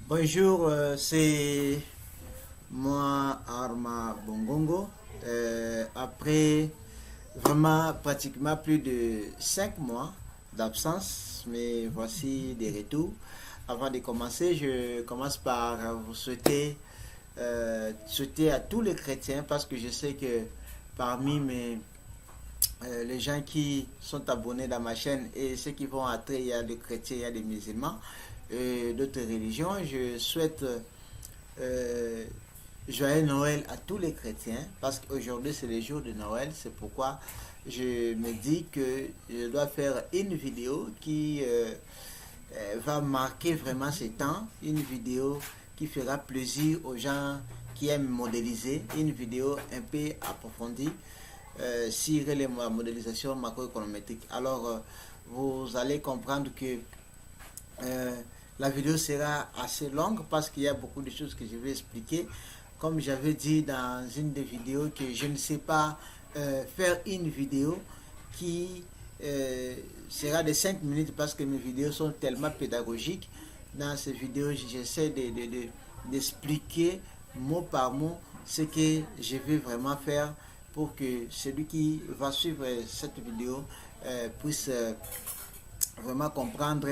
Bonjour, c'est moi Arma Bongongo. Après vraiment pratiquement plus de 5 mois d'absence, mais voici des retours. Avant de commencer, je commence par vous souhaiter à tous les chrétiens parce que je sais que parmi les gens qui sont abonnés dans ma chaîne et ceux qui vont entrer, il y a des chrétiens, il y a des musulmans, d'autres religions. Je souhaite euh, joyeux Noël à tous les chrétiens parce qu'aujourd'hui c'est le jour de Noël. C'est pourquoi je me dis que je dois faire une vidéo qui va marquer vraiment ces temps, une vidéo qui fera plaisir aux gens qui aiment modéliser, une vidéo un peu approfondie sur la modélisation macroéconométrique. Alors, vous allez comprendre que euh, la vidéo sera assez longue parce qu'il y a beaucoup de choses que je vais expliquer. Comme j'avais dit dans une des vidéos que je ne sais pas faire une vidéo qui sera de 5 minutes parce que mes vidéos sont tellement pédagogiques. Dans ces vidéos, j'essaie d'expliquer mot par mot ce que je vais vraiment faire pour que celui qui va suivre cette vidéo puisse vraiment comprendre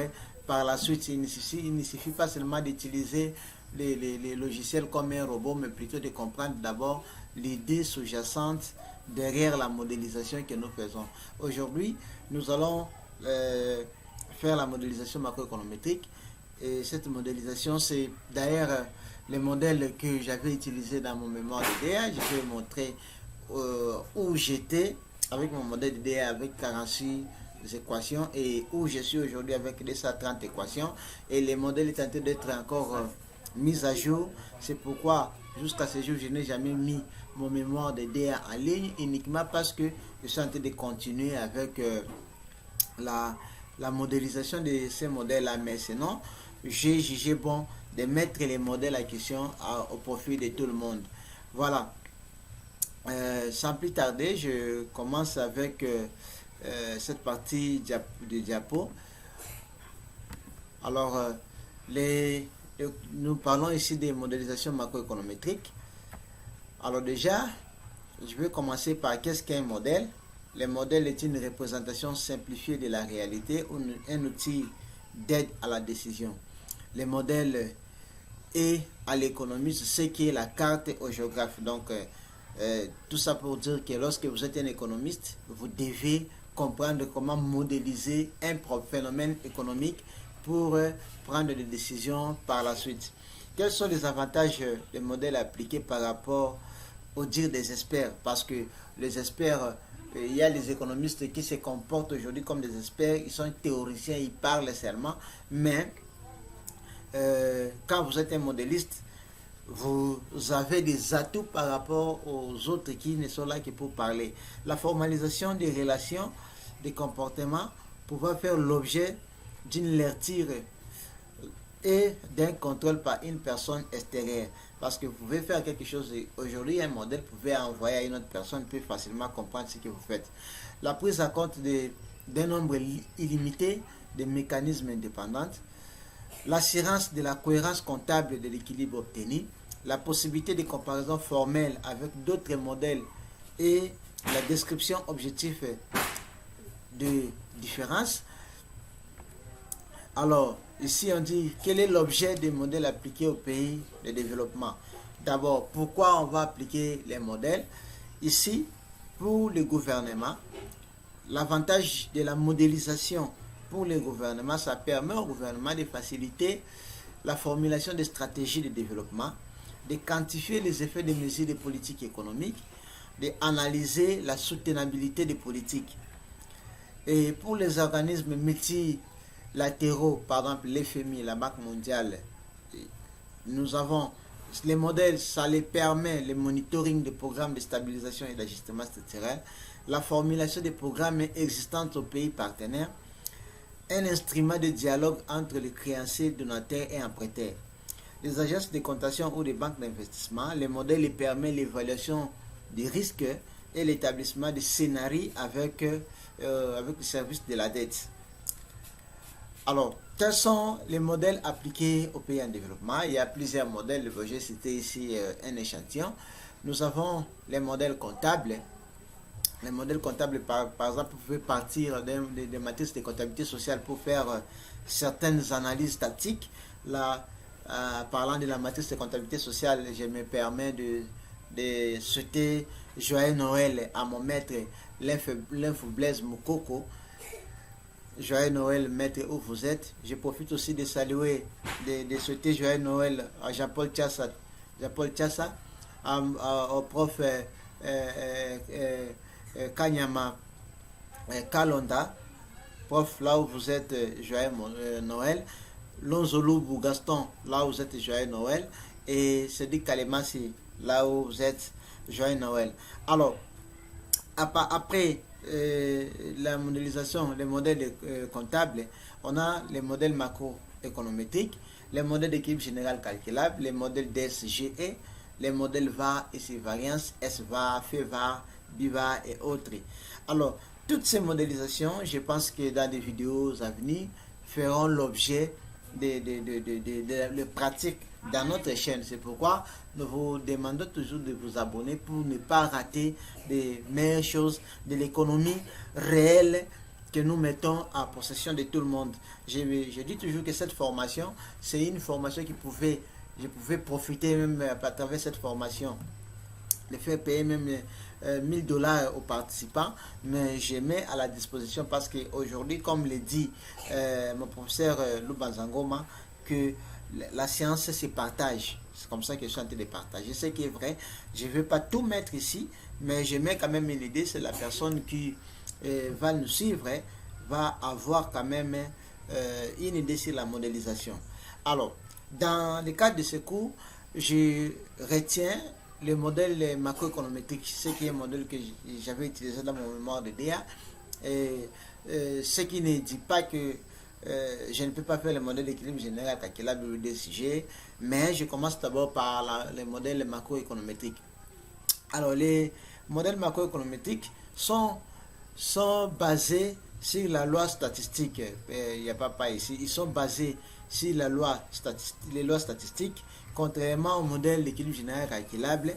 par la suite. Il ne suffit pas seulement d'utiliser les logiciels comme un robot, mais plutôt de comprendre d'abord l'idée sous-jacente derrière la modélisation que nous faisons. Aujourd'hui, nous allons faire la modélisation macroéconométrique. Et cette modélisation, c'est d'ailleurs les modèles que j'avais utilisés dans mon mémoire de DA. Je vais vous montrer où j'étais avec mon modèle de DA avec 46 équations et où je suis aujourd'hui avec 230 équations. Et les modèles est en train d'être encore mis à jour. C'est pourquoi jusqu'à ce jour, je n'ai jamais mis mon mémoire de DA en ligne, uniquement parce que je suis en train de continuer avec la modélisation de ces modèles-là. Mais sinon, j'ai jugé bon de mettre les modèles à question au profit de tout le monde. Voilà. Sans plus tarder, je commence avec cette partie de diapo. Alors, nous parlons ici des modélisations macroéconométriques. Alors déjà, je vais commencer par qu'est-ce qu'un modèle. Le modèle est une représentation simplifiée de la réalité ou un outil d'aide à la décision. Le modèle est à l'économiste ce qui est la carte au géographe. Donc, tout ça pour dire que lorsque vous êtes un économiste, vous devez comprendre comment modéliser un phénomène économique pour prendre des décisions par la suite. Quels sont les avantages des modèles appliqués par rapport au dire des experts? Parce que les experts, il y a les économistes qui se comportent aujourd'hui comme des experts, ils sont théoriciens, ils parlent seulement, mais quand vous êtes un modéliste, vous avez des atouts par rapport aux autres qui ne sont là que pour parler. La formalisation des relations, des comportements, pouvant faire l'objet d'une lecture et d'un contrôle par une personne extérieure. Parce que vous pouvez faire quelque chose aujourd'hui, un modèle, vous pouvez envoyer à une autre personne, peut facilement comprendre ce que vous faites. La prise en compte d'un nombre illimité de mécanismes indépendants, l'assurance de la cohérence comptable de l'équilibre obtenu, la possibilité de comparaison formelle avec d'autres modèles et la description objective de différence. Alors, ici on dit quel est l'objet des modèles appliqués au pays de développement. D'abord, pourquoi on va appliquer les modèles? Ici, pour le gouvernement, l'avantage de la modélisation pour les gouvernements, ça permet au gouvernement de faciliter la formulation des stratégies de développement, de quantifier les effets des mesures de politique économique, d'analyser la soutenabilité des politiques. Et pour les organismes multilatéraux, par exemple l'FMI, la Banque mondiale, nous avons les modèles, ça les permet le monitoring des programmes de stabilisation et d'ajustement structurel, la formulation des programmes existants aux pays partenaires, un instrument de dialogue entre les créanciers, donataires et emprunteurs. Les agences de cotation ou des banques d'investissement, les modèles permettent l'évaluation des risques et l'établissement de scénarios avec le service de la dette. Alors, quels sont les modèles appliqués aux pays en développement? Il y a plusieurs modèles, j'ai cité ici un échantillon. Nous avons les modèles comptables. Les modèles comptables, par exemple, vous pouvez partir des matrices de comptabilité sociale pour faire certaines analyses statiques. Là, parlant de la matrice de comptabilité sociale, je me permets de souhaiter joyeux Noël à mon maître, l'Info Blaise Moukoko. Joyeux Noël, maître, où vous êtes. Je profite aussi de saluer, de souhaiter joyeux Noël à Jean-Paul Tchassa, au prof Kanyama Kalonda, prof, là où vous êtes, joyeux Noël. Lonzoloubou Gaston, là où vous êtes, joyeux Noël. Et Cédric Kalemasi, là où vous êtes, joyeux Noël. Alors, après la modélisation, les modèles comptables, on a les modèles macroéconométriques, les modèles d'équilibre général calculable, les modèles DSGE, les modèles VAR et ses variances, SVAR, FEVAR, BIVAR et autres. Alors, toutes ces modélisations, je pense que dans des vidéos à venir, feront l'objet de pratiques dans notre chaîne. C'est pourquoi nous vous demandons toujours de vous abonner pour ne pas rater les meilleures choses de l'économie réelle que nous mettons à possession de tout le monde. Je dis toujours que cette formation, c'est une formation je pouvais profiter même à travers cette formation, de faire payer même $1000 aux participants, mais je mets à la disposition parce qu'aujourd'hui, comme le dit mon professeur Lubanzangoma, que la science se partage. C'est comme ça que je suis en train de partager. Ce qui est vrai, je ne vais pas tout mettre ici, mais je mets quand même une idée. C'est la personne qui va nous suivre, va avoir quand même une idée sur la modélisation. Alors, dans le cadre de ce cours, je retiens le modèle macroéconométrique, ce qui est un modèle que j'avais utilisé dans mon mémoire de DA. Ce qui ne dit pas que je ne peux pas faire le modèle d'équilibre général calculable ou DSG, mais je commence d'abord par les modèles macroéconométriques. Alors, les modèles macroéconométriques sont basés sur la loi statistique. Il n'y a pas ici. Ils sont basés sur les lois statistiques, contrairement au modèle d'équilibre général calculable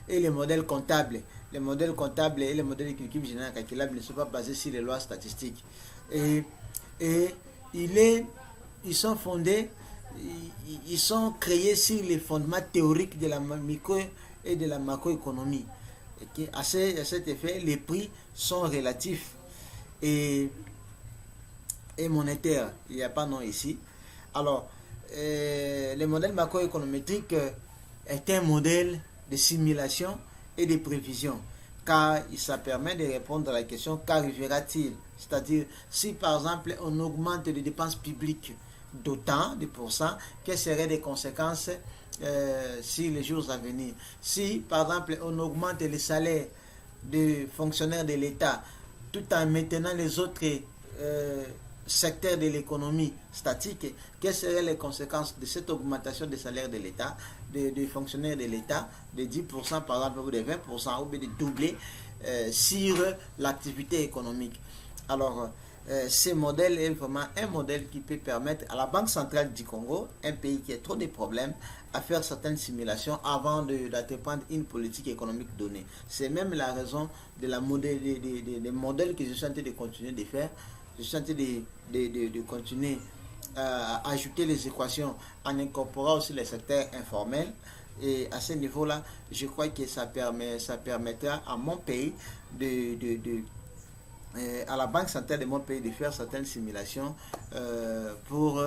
et les modèles comptables. Les modèles comptables et les modèles d'équilibre général calculable ne sont pas basés sur les lois statistiques. Et ils sont fondés, ils sont créés sur les fondements théoriques de la micro et de la macroéconomie. À cet effet, les prix sont relatifs et monétaires. Il n'y a pas de nom ici. Alors, le modèle macroéconométrique est un modèle de simulation et de prévision, car ça permet de répondre à la question qu'arrivera-t-il, c'est-à-dire si par exemple on augmente les dépenses publiques d'autant de pourcents, quelles seraient les conséquences sur les jours à venir. Si par exemple on augmente les salaires des fonctionnaires de l'État tout en maintenant les autres secteurs de l'économie statique, quelles seraient les conséquences de cette augmentation des salaires de l'État, des fonctionnaires de l'État, de 10% par exemple, ou de 20%, ou de doubler sur l'activité économique. Alors, ce modèle est vraiment un modèle qui peut permettre à la Banque centrale du Congo, un pays qui a trop de problèmes, à faire certaines simulations avant d'entreprendre une politique économique donnée. C'est même la raison de des modèles que je suis en train de continuer de faire. Je suis en train de continuer à ajouter les équations en incorporant aussi les secteurs informels. Et à ce niveau-là, je crois que ça permettra à mon pays à la Banque centrale de mon pays de faire certaines simulations pour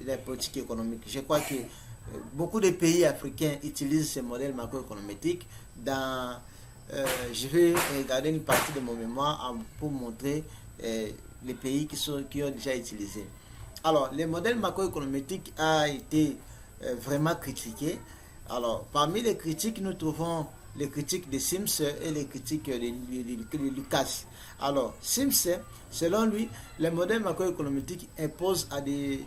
les politiques économiques. Je crois que beaucoup de pays africains utilisent ces modèles macroéconométriques. Je vais regarder une partie de mon mémoire pour montrer les pays qui ont déjà utilisé. Alors, le modèle macroéconométrique a été vraiment critiqué. Alors, parmi les critiques, nous trouvons les critiques de Sims et les critiques de Lucas. Alors, Sims, selon lui, le modèle macroéconométrique impose à des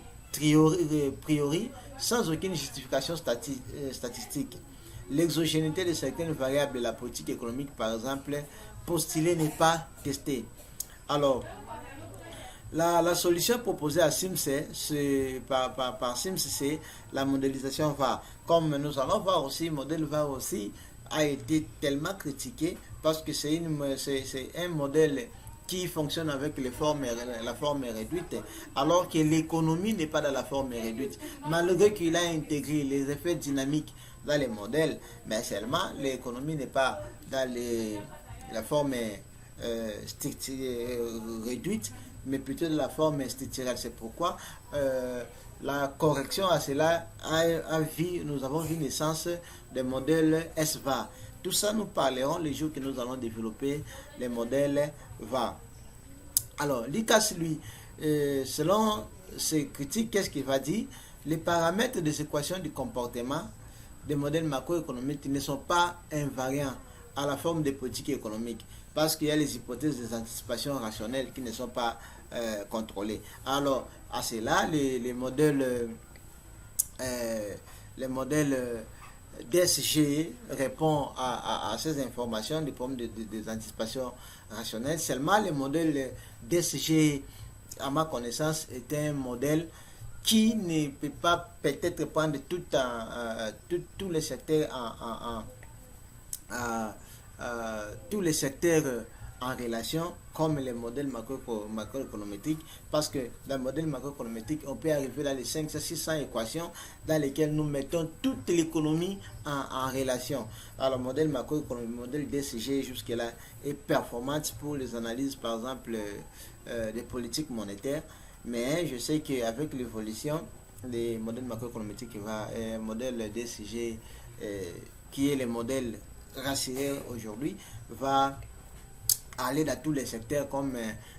priori sans aucune justification statistique. L'exogénéité de certaines variables de la politique économique, par exemple, postulée n'est pas testée. Alors, la solution proposée à SIMS, par SIMS, c'est la modélisation VAR. Comme nous allons voir aussi, le modèle VAR aussi a été tellement critiqué parce que c'est un modèle qui fonctionne avec la forme réduite, alors que l'économie n'est pas dans la forme réduite. Malgré qu'il a intégré les effets dynamiques dans les modèles, mais seulement l'économie n'est pas dans la forme réduite, mais plutôt de la forme structurelle. C'est pourquoi la correction à cela nous avons vu naissance des modèles SVAR. Tout ça, nous parlerons les jours que nous allons développer les modèles VAR. Alors, l'ICAS, lui, selon ses critiques, qu'est-ce qu'il va dire? Les paramètres des équations du comportement des modèles macroéconomiques ne sont pas invariants à la forme des politiques économiques, parce qu'il y a les hypothèses des anticipations rationnelles qui ne sont pas contrôlées. Alors, à cela, les modèles DSG répondent à ces informations, des problèmes des anticipations rationnelles. Seulement, le modèle DSG, à ma connaissance, est un modèle qui ne peut pas peut-être prendre tous les secteurs tous les secteurs en relation comme les modèles macroéconométriques, parce que dans le modèle macroéconométrique, on peut arriver dans les 500-600 équations dans lesquelles nous mettons toute l'économie en relation. Alors, le modèle macroéconomique, le modèle DCG jusque-là est performant pour les analyses, par exemple, des politiques monétaires, mais je sais qu'avec l'évolution des modèles macroéconomiques, le modèle DCG, qui est le modèle rassuré aujourd'hui, va aller dans tous les secteurs comme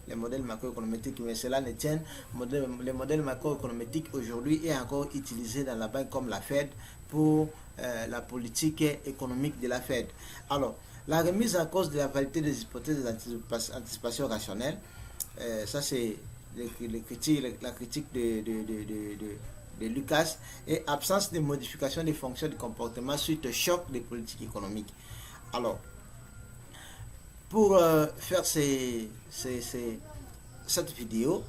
les modèles macroéconomiques, mais cela ne tient. Le modèle macroéconomique aujourd'hui est encore utilisé dans la banque comme la Fed pour la politique économique de la Fed. Alors, la remise en cause de la validité des hypothèses d'anticipation rationnelle, ça c'est la critique de Lucas, et absence de modification des fonctions de comportement suite au choc des politiques économiques. Alors, pour faire cette vidéo,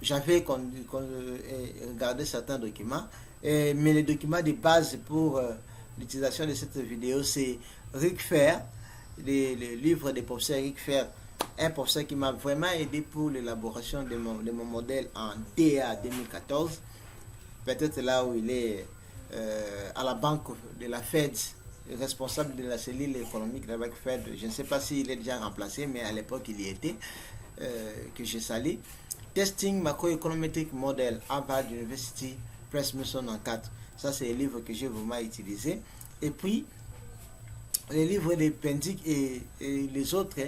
j'avais regardé certains documents, mais les documents de base pour l'utilisation de cette vidéo, c'est Rick Fair, le livre des professeurs Rick Fair, un professeur qui m'a vraiment aidé pour l'élaboration de mon modèle en DA 2014, peut-être là où il est à la banque de la Fed, responsable de la cellule économique de la banque Fed. Je ne sais pas s'il est déjà remplacé, mais à l'époque il y était, que je salue. Testing Macroeconomic Model, Harvard University Press 1994. Ça, c'est le livre que j'ai vraiment utilisé. Et puis, les livres de Pendic et les autres,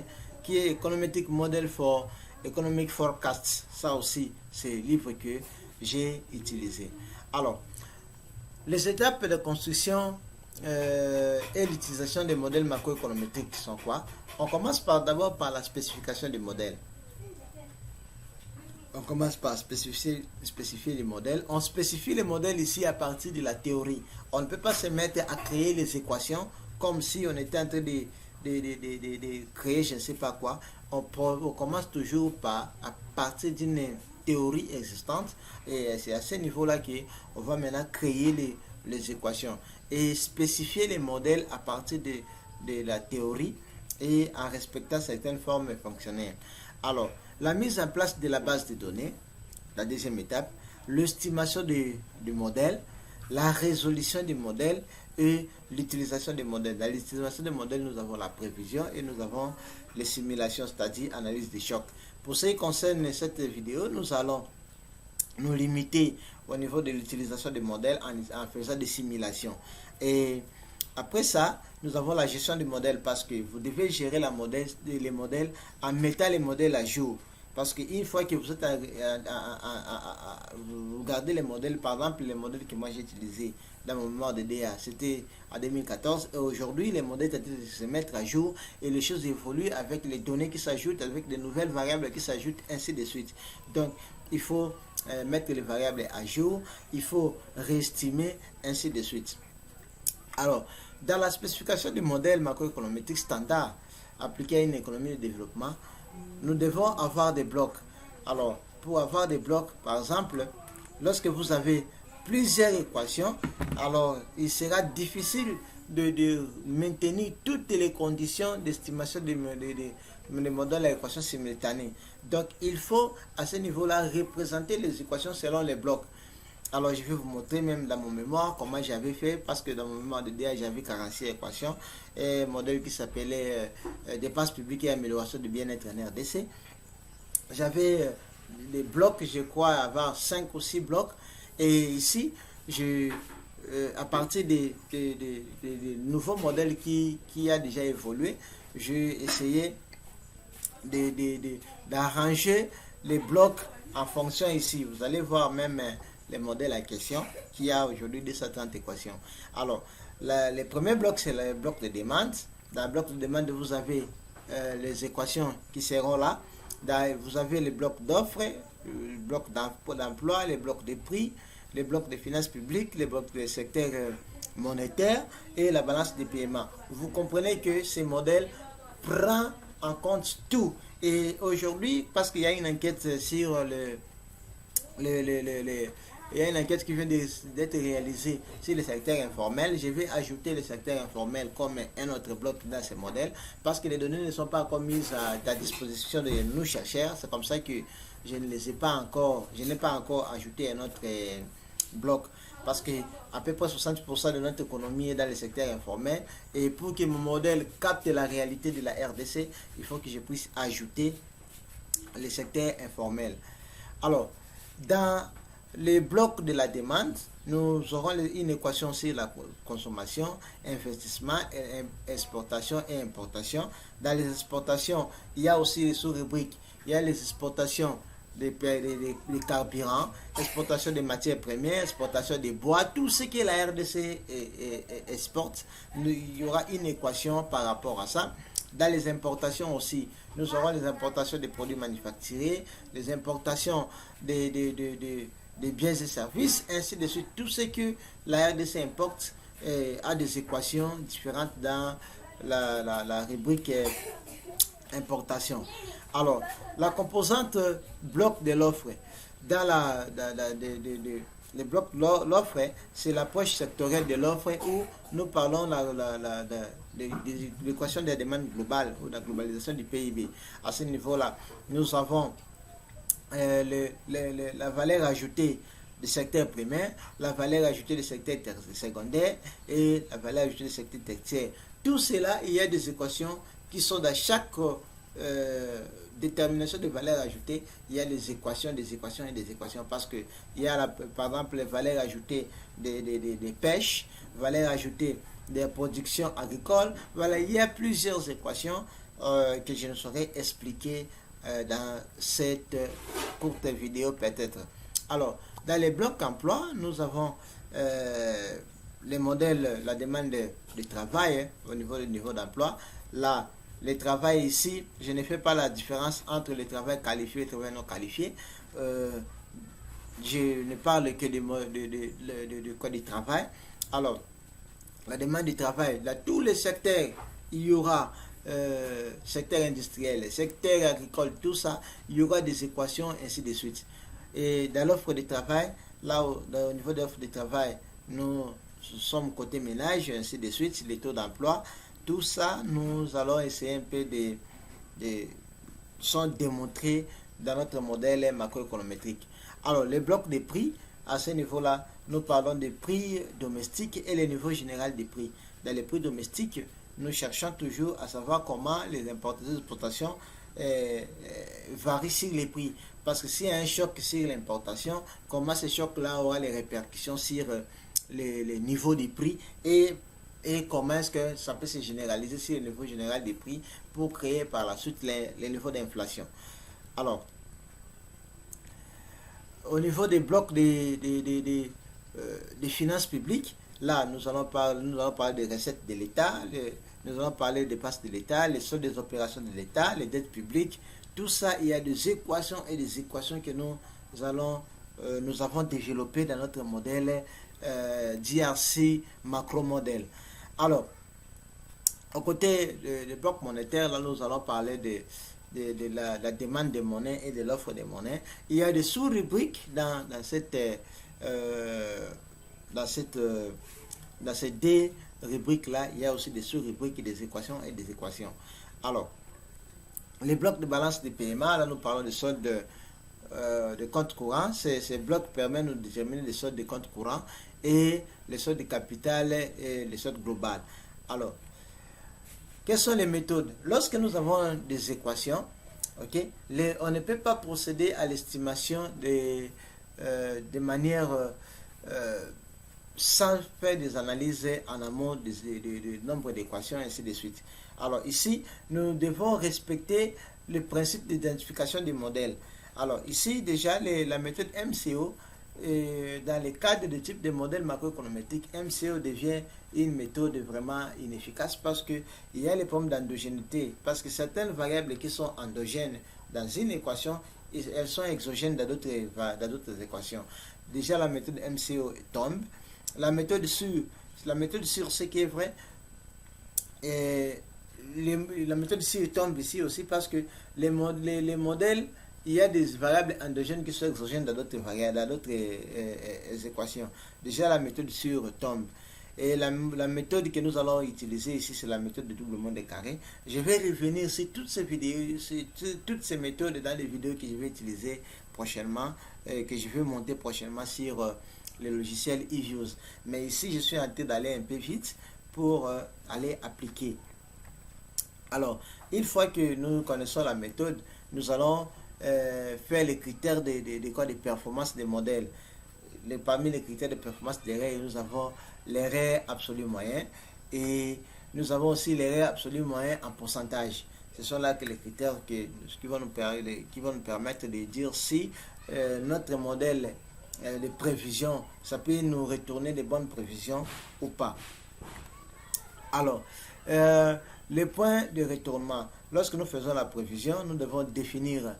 qui est Econometric Model for Economic Forecasts. Ça aussi, c'est le livre que j'ai utilisé. Alors, les étapes de construction et l'utilisation des modèles macroéconométriques sont quoi? On commence d'abord par la spécification des modèles. On commence par spécifier les modèles. On spécifie les modèles ici à partir de la théorie. On ne peut pas se mettre à créer les équations comme si on était en train de créer je ne sais pas quoi. On commence toujours à partir d'une théorie existante, et c'est à ce niveau-là qu'on va maintenant créer les équations et spécifier les modèles à partir de la théorie et en respectant certaines formes fonctionnelles. Alors, la mise en place de la base de données, la deuxième étape, l'estimation du modèle, la résolution du modèle et l'utilisation des modèles. Dans l'utilisation des modèles, nous avons la prévision et nous avons les simulations, c'est-à-dire analyse des chocs. Pour ce qui concerne cette vidéo, nous allons nous limiter au niveau de l'utilisation des modèles en faisant des simulations. Et après ça, nous avons la gestion des modèles, parce que vous devez gérer les modèles en mettant les modèles à jour. Parce qu'une fois que vous êtes vous regardez les modèles, par exemple les modèles que moi j'ai utilisés dans mon mémoire de DA, c'était en 2014, et aujourd'hui les modèles sont en train de se mettre à jour et les choses évoluent avec les données qui s'ajoutent, avec de nouvelles variables qui s'ajoutent, ainsi de suite. Donc il faut mettre les variables à jour, il faut réestimer, ainsi de suite. Alors, dans la spécification du modèle macroéconomique standard appliqué à une économie de développement, nous devons avoir des blocs. Alors, pour avoir des blocs, par exemple, lorsque vous avez plusieurs équations, alors il sera difficile de maintenir toutes les conditions d'estimation des modèles à équations simultanées. Donc, il faut à ce niveau-là représenter les équations selon les blocs. Alors, je vais vous montrer même dans mon mémoire comment j'avais fait, parce que dans mon mémoire de DA, j'avais 46 équations et un modèle qui s'appelait dépenses publiques et amélioration du bien-être en RDC. J'avais des blocs, je crois, avoir 5 ou 6 blocs. Et ici, à partir des nouveaux modèles qui a déjà évolué, j'ai essayé d'arranger les blocs en fonction ici. Vous allez voir même les modèles à question qui a aujourd'hui 230 équations. Alors, le premier bloc, c'est le bloc de demande. Dans le bloc de demande, vous avez les équations qui seront là. Vous avez les blocs d'offres, le bloc d'emploi, les blocs de prix, les blocs de finances publiques, les blocs du secteur monétaire et la balance des paiements. Vous comprenez que ces modèles prennent en compte tout. Et aujourd'hui, parce qu'il y a une enquête sur il y a une enquête qui vient d'être réalisée sur le secteur informel. Je vais ajouter le secteur informel comme un autre bloc dans ce modèle parce que les données ne sont pas encore mises à la disposition de nous chercheurs. C'est comme ça que je ne les ai pas encore, je n'ai pas encore ajouté un autre bloc parce que à peu près 60% de notre économie est dans le secteur informel et pour que mon modèle capte la réalité de la RDC, il faut que je puisse ajouter le secteur informel. Alors, dans les blocs de la demande, nous aurons une équation sur la consommation, investissement, exportation et importation. Dans les exportations, il y a aussi les sous-rubriques. Il y a les exportations des carburants, exportation des matières premières, exportation des bois, tout ce que la RDC exporte. Il y aura une équation par rapport à ça. Dans les importations aussi, nous aurons les importations des produits manufacturés, les importations des biens et services, ainsi de suite. Tout ce que la RDC importe a des équations différentes dans la rubrique importation. Alors, la composante bloc de l'offre, dans le bloc de l'offre, c'est l'approche sectorielle de l'offre où nous parlons de l'équation des demandes globales ou de la globalisation du PIB. À ce niveau-là, nous avons la valeur ajoutée du secteur primaire, la valeur ajoutée du secteur secondaire et la valeur ajoutée du secteur tertiaire. Tout cela, il y a des équations qui sont dans chaque détermination de valeur ajoutée. Il y a des équations et des équations parce que il y a par exemple les valeurs ajoutées des pêches, valeur ajoutée des productions agricoles. Voilà, il y a plusieurs équations que je ne saurais expliquer dans cette courte vidéo peut-être. Alors, dans les blocs emploi, nous avons les modèles, la demande de travail au niveau d'emploi. Là, le travail ici, je ne fais pas la différence entre le travail qualifié et le travail non qualifié. Je ne parle que de code du travail. Alors, la demande du travail, dans tous les secteurs, il y aura secteur industriel, secteur agricole, tout ça, il y aura des équations, ainsi de suite. Et dans l'offre de travail, là, au niveau de l'offre de travail, nous sommes côté ménage, ainsi de suite, les taux d'emploi, tout ça, nous allons essayer un peu de démontrer dans notre modèle macroéconométrique. Alors, les blocs de prix, à ce niveau-là, nous parlons des prix domestiques et le niveau général des prix. Dans les prix domestiques, nous cherchons toujours à savoir comment les importations et exportations varient sur les prix. Parce que s'il y a un choc sur l'importation, comment ce choc-là aura les répercussions sur les niveaux des prix et comment est-ce que ça peut se généraliser sur le niveau général des prix pour créer par la suite les niveaux d'inflation. Alors, au niveau des blocs des finances publiques, là, nous allons parler des recettes de l'État, nous allons parler des dépenses de l'État, les soldes des opérations de l'État, les dettes publiques. Tout ça, il y a des équations et des équations que nous avons développées dans notre modèle DRC macro-modèle. Alors, au côté des blocs monétaires, là, nous allons parler la demande de monnaie et de l'offre de monnaie. Il y a des sous-rubriques dans ces deux rubriques-là. Il y a aussi des sous-rubriques, des équations et des équations. Alors, les blocs de balance de paiement, là nous parlons de solde de compte courant. Ces blocs permettent de déterminer les soldes de compte courant et les soldes de capital et les soldes globales. Alors, quelles sont les méthodes? Lorsque nous avons des équations, okay, on ne peut pas procéder à l'estimation de manière sans faire des analyses en amont du nombre d'équations, ainsi de suite. Alors ici, nous devons respecter le principe d'identification du modèle. Alors ici, déjà, la méthode MCO, dans les cadres de type de modèle macroéconométrique, MCO devient une méthode vraiment inefficace parce qu'il y a les problèmes d'endogénéité, parce que certaines variables qui sont endogènes dans une équation, elles sont exogènes dans d'autres équations. Déjà, la méthode MCO tombe. La méthode sur ce qui est vrai, la méthode sur tombe ici aussi parce que les modèles, il y a des variables endogènes qui sont exogènes dans d'autres variables, dans d'autres équations. Déjà, la méthode sur tombe. Et la méthode que nous allons utiliser ici, c'est la méthode de doublement des carrés. Je vais revenir sur toutes ces vidéos, sur toutes ces méthodes dans les vidéos que je vais utiliser prochainement, que je vais monter prochainement sur le logiciel eViews. Mais ici, je suis en train d'aller un peu vite pour aller appliquer. Alors, une fois que nous connaissons la méthode, nous allons faire les critères de performance des modèles. Parmi les critères de performance des raies, nous avons les raies absolues moyennes et nous avons aussi les raies absolues moyennes en pourcentage. Ce sont là que les critères qui vont nous permettre de dire si notre modèle de prévision, ça peut nous retourner des bonnes prévisions ou pas. Alors, les points de retournement. Lorsque nous faisons la prévision, nous devons définir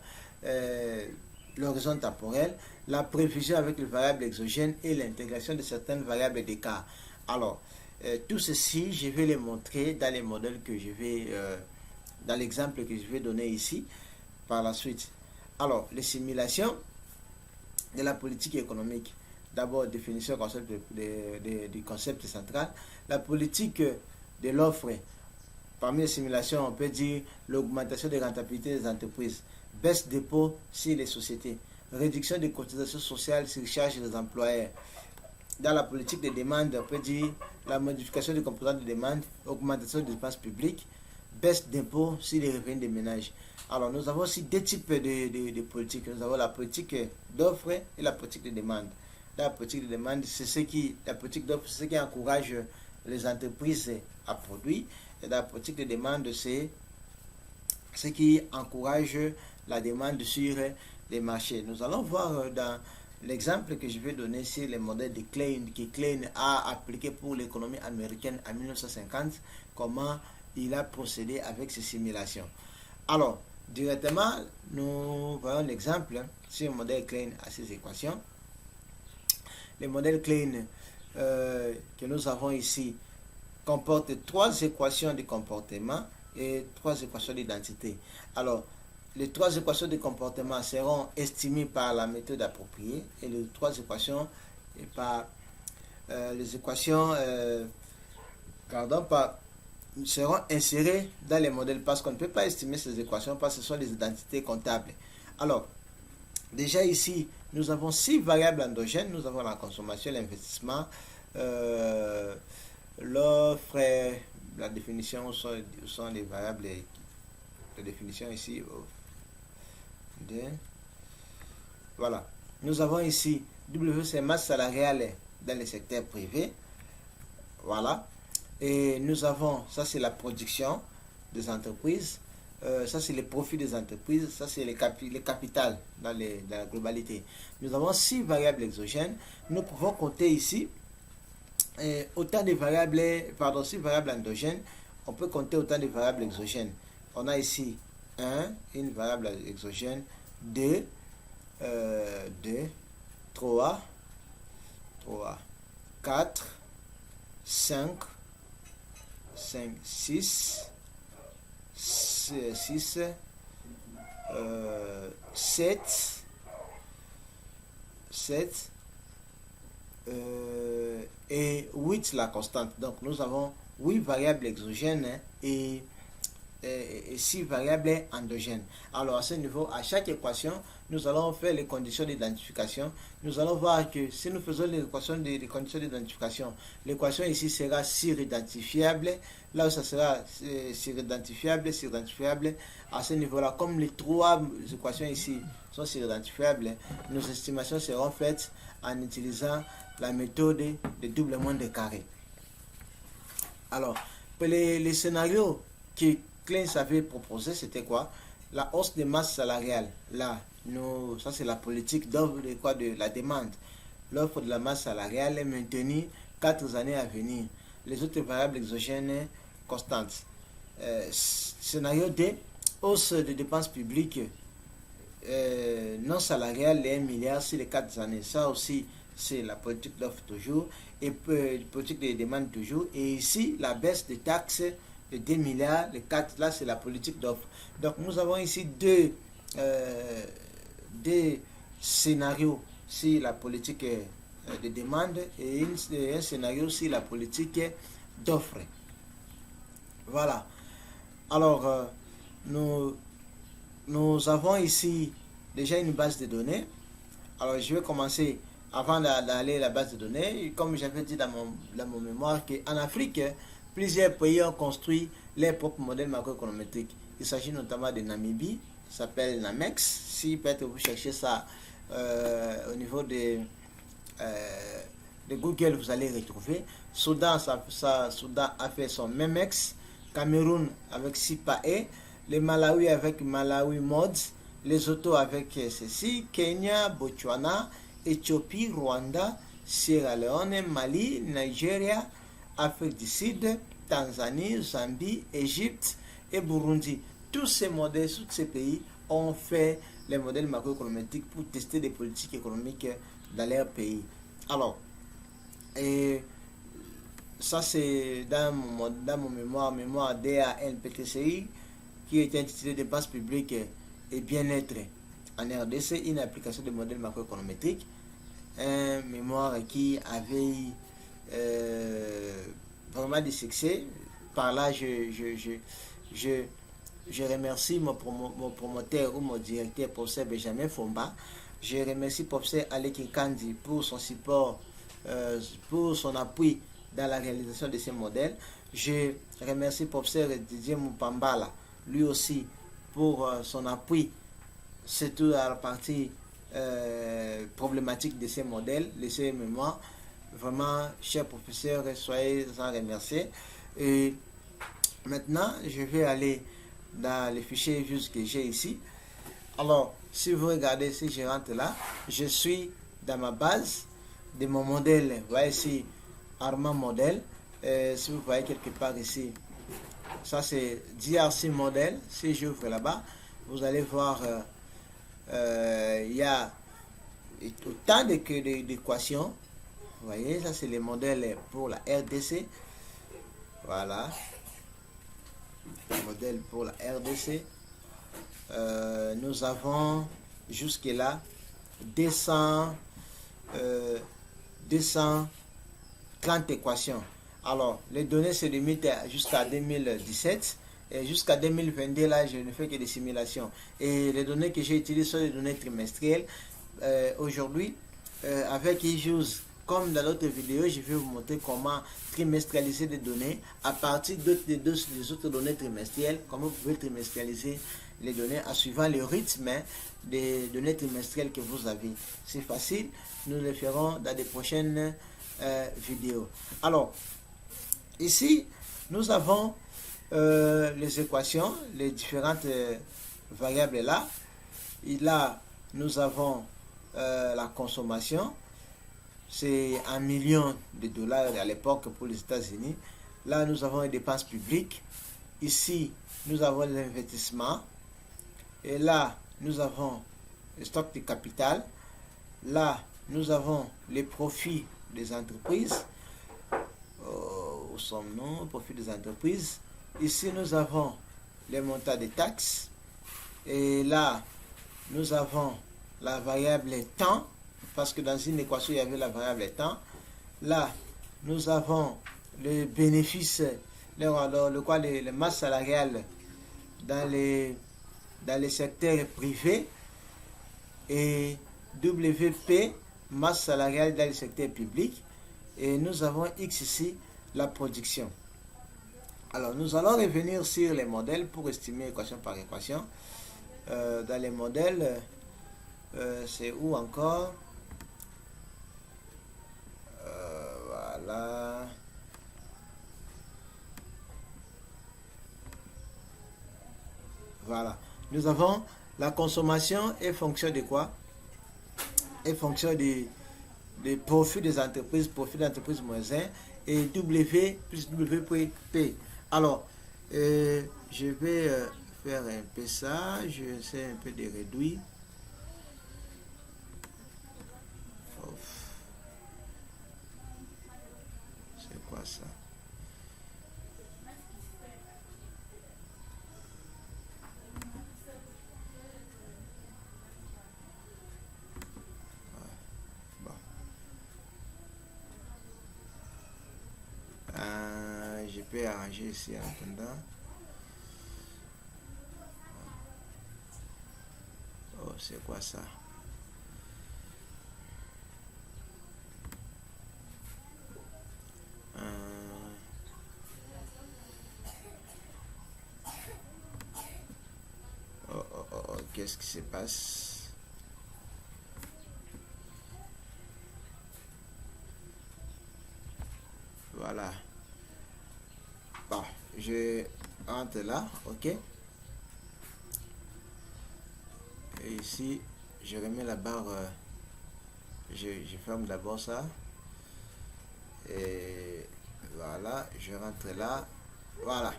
l'horizon temporel, la prévision avec les variables exogènes et l'intégration de certaines variables d'écart. Alors, tout ceci, je vais les montrer dans les modèles que je vais, dans l'exemple que je vais donner ici par la suite. Alors, les simulations de la politique économique. D'abord, définition du concept central. La politique de l'offre. Parmi les simulations, on peut dire l'augmentation de rentabilité des entreprises, baisse d'impôts sur les sociétés, réduction des cotisations sociales sur charge des employeurs. Dans la politique de demande, on peut dire la modification des composantes de demande, augmentation des dépenses publiques, baisse d'impôts sur les revenus des ménages. Alors, nous avons aussi deux types de politiques. Nous avons la politique d'offre et la politique de demande. Dans la politique de demande, la politique d'offre, c'est ce qui encourage les entreprises à produire. Et dans la politique de demande, c'est ce qui encourage la demande sur les marchés. Nous allons voir dans l'exemple que je vais donner sur les modèles de Klein, que Klein a appliqué pour l'économie américaine en 1950, comment il a procédé avec ces simulations. Alors, directement, nous voyons l'exemple sur le modèle Klein à ces équations. Le modèle Klein que nous avons ici comporte 3 équations de comportement et 3 équations d'identité. Alors, les 3 équations de comportement seront estimées par la méthode appropriée et les 3 équations par seront insérées dans les modèles parce qu'on ne peut pas estimer ces équations parce que ce sont des identités comptables. Alors, déjà ici, nous avons 6 variables endogènes. Nous avons la consommation, l'investissement, l'offre, la définition, où sont les variables de définition ici. Voilà. Nous avons ici W, c'est masse salariale dans le secteur privé. Voilà. Et nous avons, ça c'est la production des entreprises. Ça c'est les profits des entreprises. Ça c'est les capital dans la globalité. Nous avons 6 variables exogènes. Nous pouvons compter ici autant de variables, 6 variables endogènes. On peut compter autant de variables exogènes. On a ici 1, une variable exogène, 2, 3, 4, 5, 6, 7, et 8 la constante. Donc nous avons 8 variables exogènes, hein, et 6 variables endogènes. Alors à ce niveau, à chaque équation, nous allons faire les conditions d'identification. Nous allons voir que si nous faisons l'équation des conditions d'identification, l'équation ici sera suridentifiable. Là où ça sera suridentifiable, à ce niveau-là, comme les 3 équations ici sont suridentifiables, nos estimations seront faites en utilisant la méthode de doublement de carré. Alors, pour les scénarios que Kleins avait proposé, c'était quoi? La hausse des masses salariales. Là, ça c'est la politique d'offre de la demande. L'offre de la masse salariale est maintenue 4 années à venir. Les autres variables exogènes constantes. Scénario D, hausse de dépenses publiques non salariales de 1 milliard sur les 4 années. Ça aussi, c'est la politique d'offre toujours, et politique de demande toujours. Et ici, la baisse des taxes de 2 milliards, les 4, là c'est la politique d'offre. Donc nous avons ici deux scénarios sur la politique de demande et un scénario sur la politique d'offre. Voilà. Alors, nous avons ici déjà une base de données. Alors, je vais commencer avant d'aller à la base de données. Comme j'avais dit dans mon mémoire, qu'en Afrique, plusieurs pays ont construit leurs propres modèles macroéconométriques. Il s'agit notamment de Namibie, ça s'appelle Namex. Si peut-être vous cherchez ça au niveau de Google, vous allez retrouver. Soudan, Soudan a fait son Memex. Cameroun avec SIPAE. Le Malawi avec Malawi Mods. Lesotho avec ceci. Kenya, Botswana, Éthiopie, Rwanda, Sierra Leone, Mali, Nigeria, Afrique du Sud, Tanzanie, Zambie, Égypte et Burundi. Tous ces modèles, tous ces pays ont fait les modèles macroéconométriques pour tester des politiques économiques dans leur pays. Alors, et ça c'est dans mon mémoire DANPTCI, qui est intitulé Dépenses publiques et bien-être en RDC, une application de modèles macroéconométriques. Un mémoire qui avait vraiment du succès. Par là, je remercie mon promoteur ou mon directeur, professeur Benjamin Fomba. Je remercie professeur Aleki Kandi pour son support, pour son appui dans la réalisation de ces modèles. Je remercie professeur Didier Mupambala, lui aussi, pour son appui, surtout à la partie problématique de ces modèles, de ces mémoires. Vraiment, chers professeurs, soyez en remerciés. Et maintenant, je vais aller dans les fichiers vus que j'ai ici. Alors, si vous regardez, si je rentre là, je suis dans ma base de mon modèle. Vous voyez ici, Armand modèle. Si vous voyez quelque part ici, ça c'est DRC modèle. Si j'ouvre là-bas, vous allez voir, il y a autant d'équations. Vous voyez, ça c'est les modèles pour la RDC. Voilà. Le modèle pour la RDC. Nous avons jusque-là 230 équations. Alors, les données se limitent jusqu'à 2017. Et jusqu'à 2022, là, je ne fais que des simulations. Et les données que j'ai utilisées sont des données trimestrielles. Aujourd'hui, avec eJoes, comme dans l'autre vidéo, je vais vous montrer comment trimestrialiser des données à partir des autres données trimestrielles. Comment vous pouvez trimestrialiser les données en suivant le rythme des données trimestrielles que vous avez. C'est facile, nous le ferons dans des prochaines vidéos. Alors, ici, nous avons les équations, les différentes variables là. Et là, nous avons la consommation. C'est $1 million à l'époque pour les États-Unis. Là, nous avons les dépenses publiques. Ici, nous avons l'investissement. Et là, nous avons le stock de capital. Là, nous avons les profits des entreprises. Où sommes-nous? Profits des entreprises. Ici, nous avons les montants des taxes. Et là, nous avons la variable temps, parce que dans une équation, il y avait la variable temps. Là, nous avons le bénéfice, les masses salariales dans les secteurs privés et WP, masse salariale dans le secteur public. Et nous avons X ici, la production. Alors, nous allons revenir sur les modèles pour estimer équation par équation. Dans les modèles, c'est où encore? Voilà. Voilà. Nous avons la consommation est fonction de quoi? Est fonction des profits des entreprises, profit d'entreprise moins 1 et W plus WP. Alors, je vais faire un peu ça. Je vais essayer un peu de réduire. C'est quoi ça? Je peux arranger ici en attendant. Oh, c'est quoi ça? Qu'est-ce qui se passe? Voilà. Bon, je rentre là, ok. Et ici, je remets la barre. Je ferme d'abord ça. Et voilà, je rentre là. Voilà.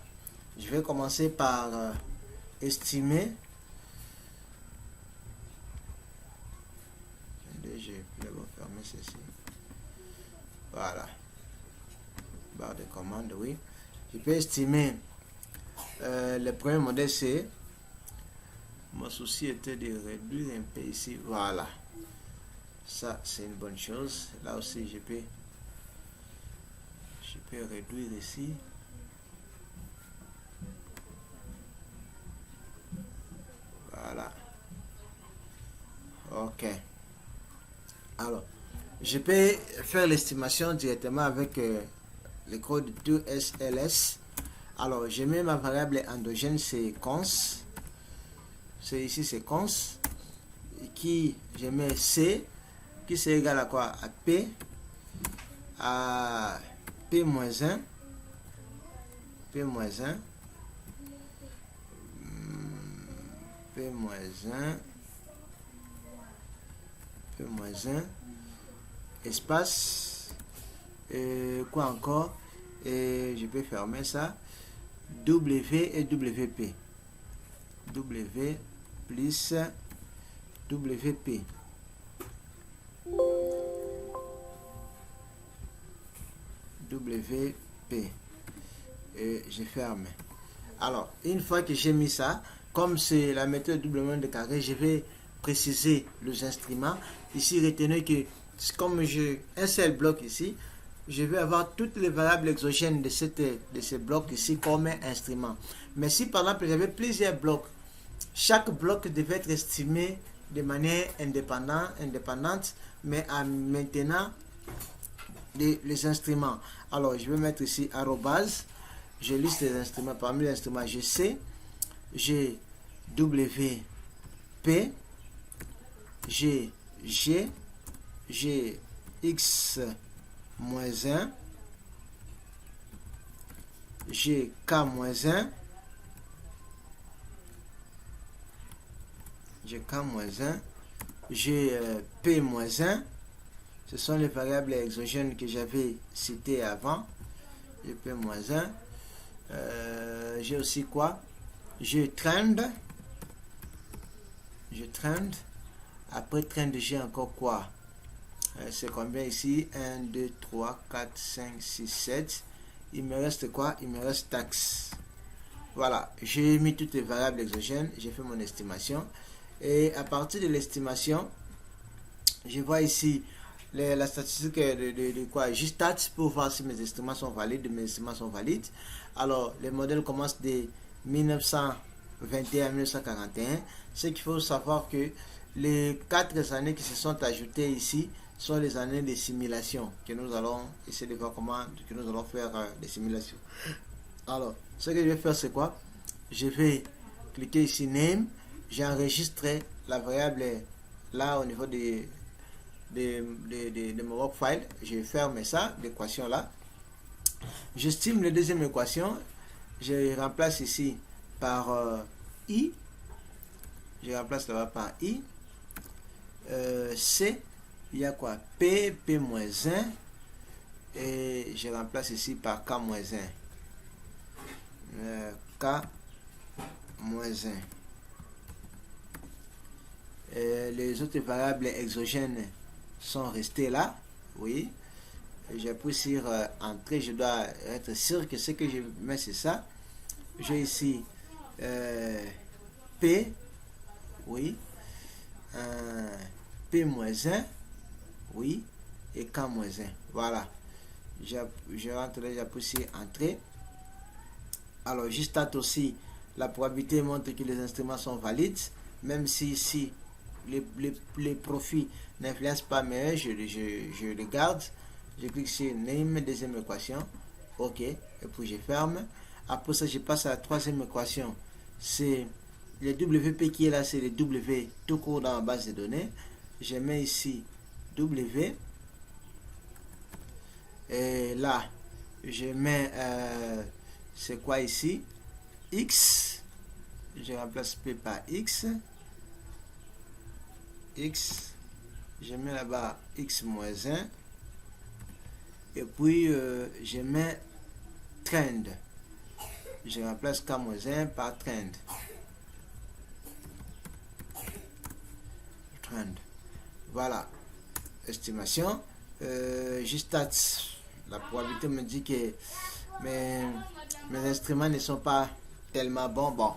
Je vais commencer par estimer. Je vais d'abord fermer ceci. Voilà. Barre de commande, oui. Je peux estimer le premier modèle, c'est mon souci était de réduire un peu ici. Voilà. Ça, c'est une bonne chose. Là aussi, je peux réduire ici. Voilà. Ok. Alors, je peux faire l'estimation directement avec le code 2SLS. Alors, je mets ma variable endogène, c'est cons. C'est ici, c'est cons. Qui, je mets C, qui c'est égal à quoi? À P, à P-1, P-1, P-1, P-1, espace, quoi encore? Et je peux fermer ça. W et WP. W plus WP. WP. Et je ferme. Alors, une fois que j'ai mis ça, comme c'est la méthode doublement de carré, je vais préciser les instruments. Ici, retenez que comme j'ai un seul bloc ici, je vais avoir toutes les variables exogènes de ce bloc ici comme instrument. Mais si par exemple j'avais plusieurs blocs, chaque bloc devait être estimé de manière indépendante, mais en maintenant les instruments. Alors je vais mettre ici arrobase, je liste les instruments. Parmi les instruments, j'ai C, j'ai W, P, j'ai G, j'ai X moins 1, j'ai K moins 1, j'ai K moins 1, j'ai P moins 1. Ce sont les variables exogènes que j'avais citées avant. J'ai P moins 1. J'ai aussi quoi? J'ai trend. J'ai trend. Après trend, j'ai encore quoi? C'est combien ici? 1, 2, 3, 4, 5, 6, 7. Il me reste quoi? Il me reste taxe. Voilà, j'ai mis toutes les variables exogènes, j'ai fait mon estimation. Et à partir de l'estimation, je vois ici la statistique de quoi Justat pour voir si mes estimations sont valides, mes estimations sont valides. Alors, les modèles commencent de 1921 à 1941. Ce qu'il faut savoir que les 4 années qui se sont ajoutées ici sont les années de simulation que nous allons essayer de voir comment que nous allons faire des simulations. Alors, ce que je vais faire, c'est quoi? Je vais cliquer ici Name. J'ai enregistré la variable là au niveau de mon workfile. Je ferme ça, l'équation là. J'estime la deuxième équation. Je remplace ici par I. Je remplace là-bas par I. C. Il y a quoi? P, P-1. Et je remplace ici par K-1. K-1. Les autres variables exogènes sont restées là. Oui. J'appuie sur entrée. Je dois être sûr que ce que je mets c'est ça. J'ai ici P. Oui. P-1. Oui. Et K-1. Voilà. Je rentre là, j'appuie sur entrée. Alors, Justat aussi, la probabilité montre que les instruments sont valides, même si ici, les profits n'influencent pas, mais je les garde. Je clique sur Name, deuxième équation. OK. Et puis, je ferme. Après ça, je passe à la troisième équation. C'est le WP qui est là, c'est le W tout court dans la base de données. Je mets ici W. Et là, je mets... c'est quoi ici? X. Je remplace P par X. X. Je mets là-bas X-1. Et puis, je mets trend. Je remplace K-1 par trend. Trend. Voilà. Estimation. Justat. La probabilité me dit que mes instruments ne sont pas tellement bons. Bon,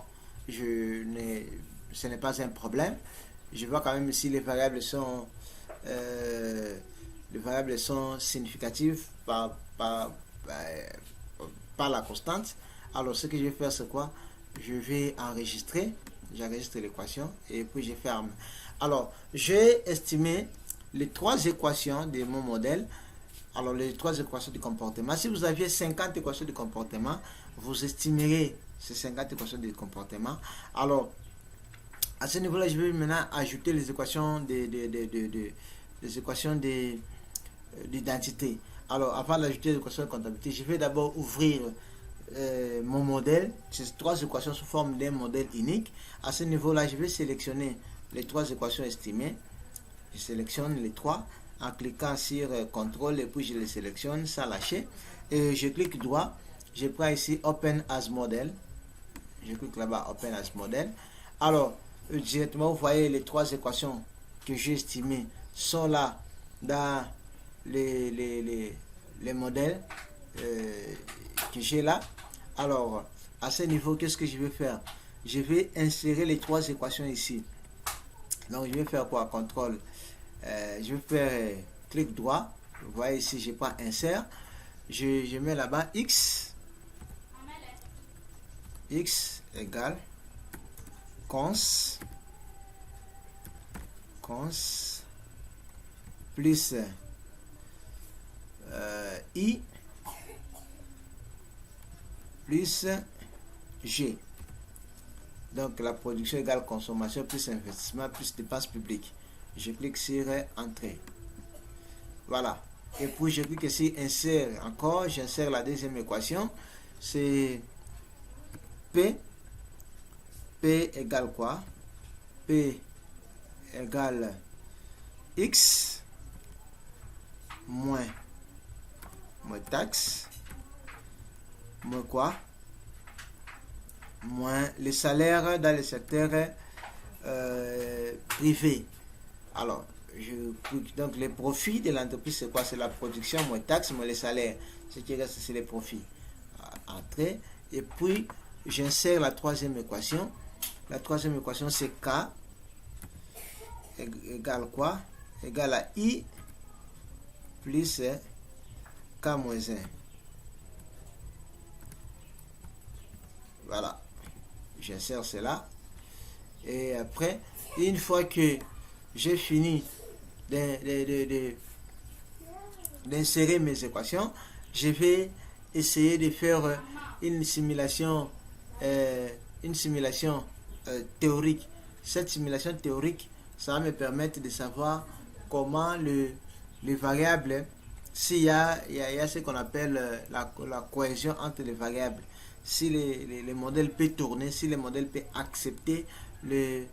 ce n'est pas un problème. Je vois quand même si les variables sont significatives par la constante. Alors, ce que je vais faire, c'est quoi? Je vais enregistrer. J'enregistre l'équation et puis je ferme. Alors, j'ai estimé les 3 équations de mon modèle. Alors, les 3 équations du comportement. Si vous aviez 50 équations de comportement, vous estimerez ces 50 équations de comportement. Alors, à ce niveau-là, je vais maintenant ajouter les équations d'identité. Alors, avant d'ajouter les équations de comptabilité, je vais d'abord ouvrir mon modèle. Ces 3 équations sous forme d'un modèle unique. À ce niveau-là, je vais sélectionner les 3 équations estimées. Je sélectionne les 3 en cliquant sur CTRL et puis je les sélectionne sans lâcher. Et je clique droit. Je prends ici Open as Model. Je clique là-bas Open as Model. Alors, directement, vous voyez les 3 équations que j'ai estimées sont là dans les modèles que j'ai là. Alors, à ce niveau, qu'est-ce que je vais faire? Je vais insérer les 3 équations ici. Donc, je vais faire quoi? CTRL. Je vais faire clic droit. Vous voyez ici, je prends insert. Je mets là-bas X. X égale cons plus I plus G. Donc la production égale consommation plus investissement plus dépenses publiques. Je clique sur entrée. Voilà. Et puis je clique ici insert encore. J'insère la deuxième équation. C'est P. P égale quoi? P égale X moins taxe moins quoi? Moins les salaires dans le secteur privé. Alors, donc les profits de l'entreprise, c'est quoi? C'est la production moins taxes moins les salaires. Ce qui reste, c'est les profits. Entrée. Et puis, j'insère la troisième équation. La troisième équation, c'est K égale quoi? Égale à I plus K moins 1. Voilà. J'insère cela. Et après, une fois que j'ai fini d'insérer mes équations, je vais essayer de faire une simulation théorique. Cette simulation théorique, ça va me permettre de savoir comment les variables, s'il y a ce qu'on appelle la cohésion entre les variables, si les modèles peuvent tourner, si les modèles peuvent accepter les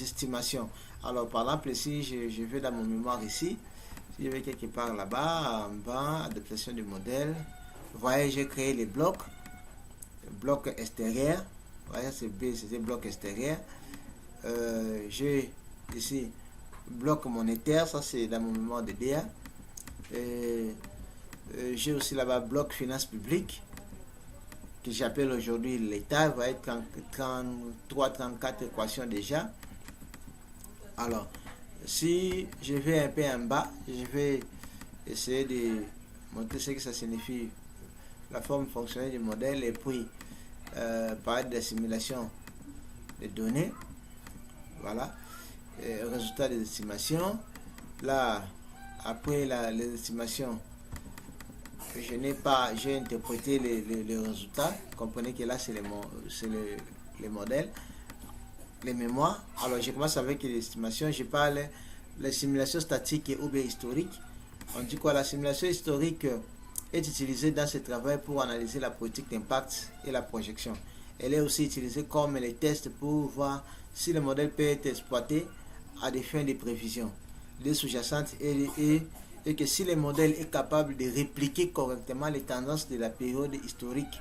estimations. Alors par exemple, si je vais dans mon mémoire ici, si je vais quelque part là-bas, en bas, adaptation du modèle, vous voyez, j'ai créé les blocs extérieurs. Vous voyez, c'est B, c'était bloc extérieur. J'ai ici bloc monétaire, ça c'est dans mon mémoire de DA. J'ai aussi là-bas bloc finance publique, que j'appelle aujourd'hui l'État. Vous voyez, 33, 34 équations déjà. Alors, si je vais un peu en bas, je vais essayer de montrer ce que ça signifie, la forme fonctionnelle du modèle, et puis parler de simulation des données. Voilà. Résultat des estimations. Là, après les estimations, je n'ai pas, j'ai interprété les résultats. Comprenez que là, c'est les modèles, les mémoires. Alors, je commence avec les estimations. Je parle les simulations statiques ou bien historiques. On dit quoi? La simulation historique est utilisée dans ce travail pour analyser la politique d'impact et la projection. Elle est aussi utilisée comme les tests pour voir si le modèle peut être exploité à des fins de prévision. Les sous-jacentes et que si le modèle est capable de répliquer correctement les tendances de la période historique,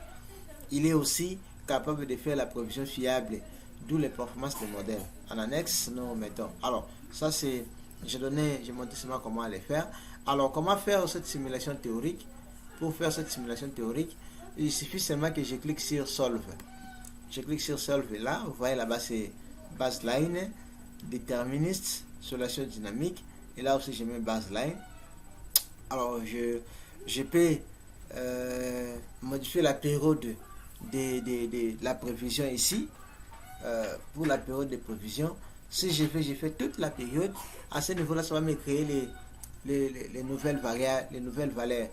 il est aussi capable de faire la prévision fiable, d'où les performances du modèle. En annexe, nous mettons. Alors, ça c'est, j'ai montré seulement comment les faire. Alors, comment faire cette simulation théorique? Pour faire cette simulation théorique, il suffit seulement que je clique sur Solve. Je clique sur Solve et là, vous voyez là-bas c'est baseline, déterministe, solution dynamique. Et là aussi, je mets baseline. Alors, je peux modifier la période de la prévision ici. Pour la période de prévision, si je fais toute la période, à ce niveau-là, ça va me créer les nouvelles variables, les nouvelles valeurs.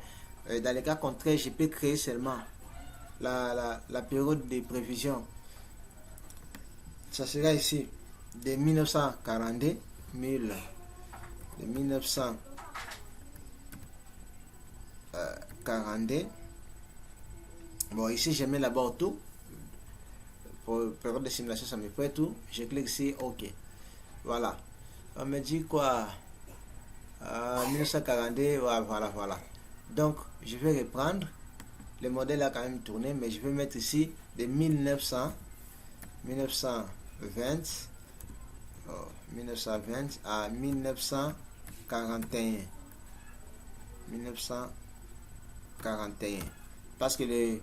Dans les cas contraires, je peux créer seulement la période de prévision. Ça sera ici de 1942, de 1942. Bon, ici, je mets d'abord tout. Pour période de simulation, ça me fait tout. Je clique ici, OK. Voilà. On me dit quoi? 1942, voilà. Donc, je vais reprendre. Le modèle a quand même tourné, mais je vais mettre ici de 1920 à 1941. Parce que de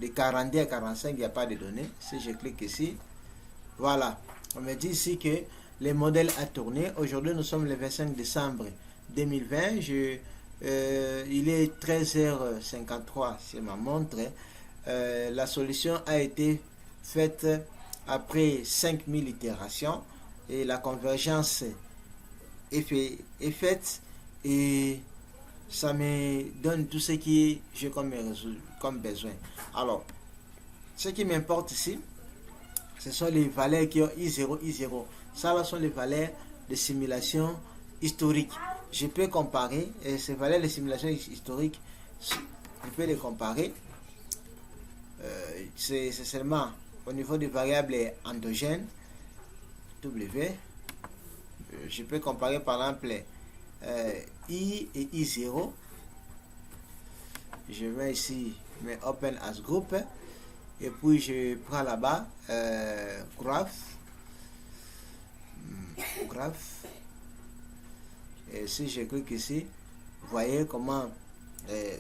42 à 45, il n'y a pas de données. Si je clique ici, voilà. On me dit ici que le modèle a tourné. Aujourd'hui, nous sommes le 25 décembre 2020. Il est 13h53 sur ma montre. La solution a été faite après 5000 itérations et la convergence est faite et ça me donne tout ce qui j'ai comme besoin. Alors, ce qui m'importe ici, ce sont les valeurs qui ont I0. Ça, là sont les valeurs de simulation historique. Je peux comparer ces valeurs de simulation historique. Je peux les comparer. C'est seulement au niveau des variables endogènes W. Je peux comparer par exemple I et I0. Je vais ici mes Open as Group et puis je prends là-bas graph. Et si je clique ici, vous voyez comment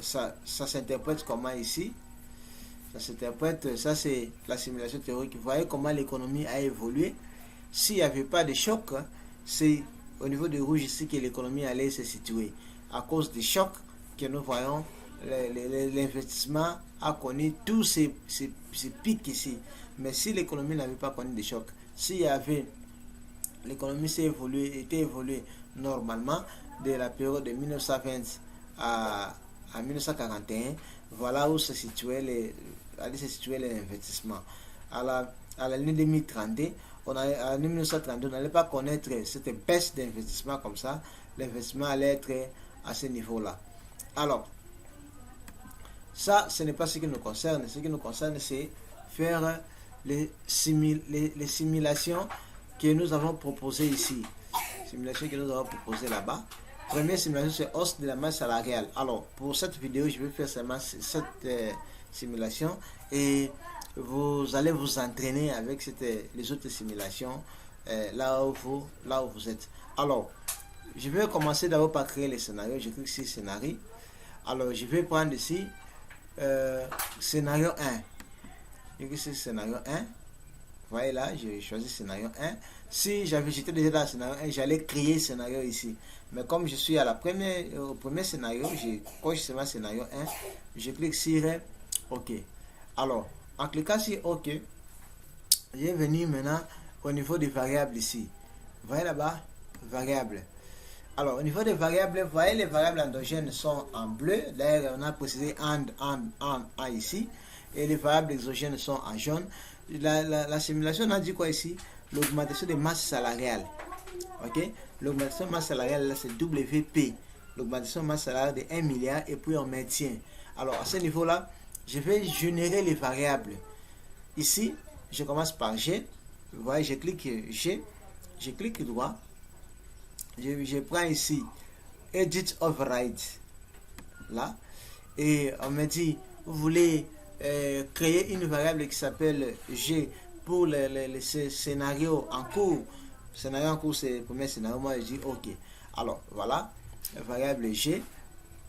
ça s'interprète comment ici. Ça s'interprète, ça c'est la simulation théorique. Vous voyez comment l'économie a évolué. S'il n'y avait pas de choc, c'est au niveau de rouge ici que l'économie allait se situer. À cause des chocs que nous voyons, l'investissement a connu tous ces pics ici. Mais si l'économie n'avait pas connu de choc, s'il y avait, l'économie était évoluée normalement de la période de 1920 à 1941, voilà où se situait l'investissement. À l'année 2030, en 1932, on n'allait pas connaître cette baisse d'investissement comme ça. L'investissement allait être à ce niveau-là. Alors, ça, ce n'est pas ce qui nous concerne. Ce qui nous concerne, c'est faire les simulations que nous avons proposées ici. Simulation que nous avons proposées là-bas. Première simulation, c'est hausse de la masse salariale. Alors, pour cette vidéo, je vais faire seulement cette simulation et vous allez vous entraîner avec les autres simulations là où vous êtes. Alors, je vais commencer d'abord par créer les scénarios. Je clique sur scénario. Alors, je vais prendre ici scénario 1. Je clique sur scénario 1. Vous voyez là, j'ai choisi scénario 1. Si j'étais déjà dans le scénario 1, j'allais créer scénario ici. Mais comme je suis au premier scénario, je coche seulement scénario 1. Je clique sur OK. Alors, en cliquant sur OK, je vais venir maintenant au niveau des variables ici. Vous voyez là-bas, variables. Alors, au niveau des variables, vous voyez les variables endogènes sont en bleu. D'ailleurs, on a précisé and ici. Et les variables exogènes sont en jaune. La simulation, on a dit quoi ici? L'augmentation de masse salariale. Ok? L'augmentation de masse salariale, là, c'est WP. L'augmentation de masse salariale de 1 milliard et puis on maintient. Alors, à ce niveau-là, je vais générer les variables. Ici, je commence par G. Vous voyez, je clique G. Je clique droit. Je prends ici Edit Override. Là. Et on me dit, vous voulez créer une variable qui s'appelle G pour les scénarios en cours. Scénario en cours, c'est le premier scénario. Moi, je dis OK. Alors, voilà. Variable G.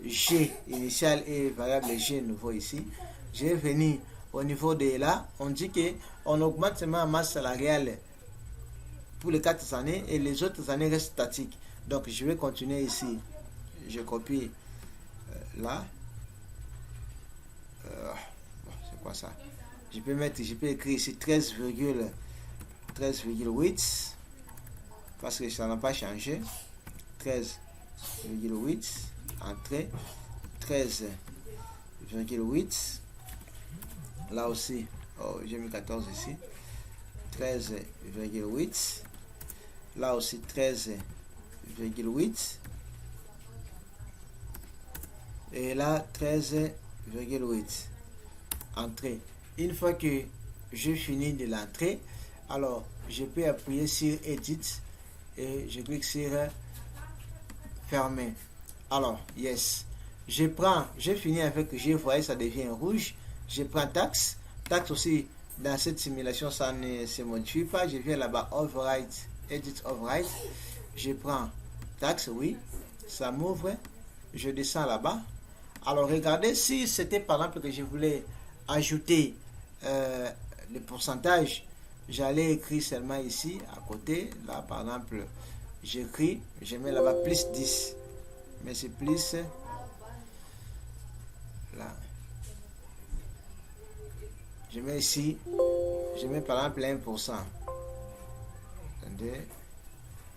G initial et variable G nouveau ici. Je vais venir au niveau de là. On dit qu'on augmente seulement la masse salariale pour les 4 années et les autres années restent statiques. Donc, je vais continuer ici. Je copie là. C'est quoi ça? Je peux écrire ici 13,8 parce que ça n'a pas changé. 13,8 entrée 13,8 là aussi. Oh, j'ai mis 14 ici. 13,8 là aussi 13,8 et là 13,8 entrée. Une fois que je finis de l'entrée, alors je peux appuyer sur Edit et je clique sur Fermer. Alors, yes. Je finis avec G, vous voyez, ça devient rouge. Je prends Taxe. Taxe aussi, dans cette simulation, ça ne se modifie pas. Je viens là-bas, Override, Edit Override. Je prends Taxe, oui. Ça m'ouvre. Je descends là-bas. Alors, regardez, si c'était par exemple que je voulais ajouter le pourcentage, j'allais écrire seulement ici, à côté. Là, par exemple, j'écris, je mets là-bas plus 10. Mais c'est plus là. Je mets ici, je mets par exemple 1%. Attendez.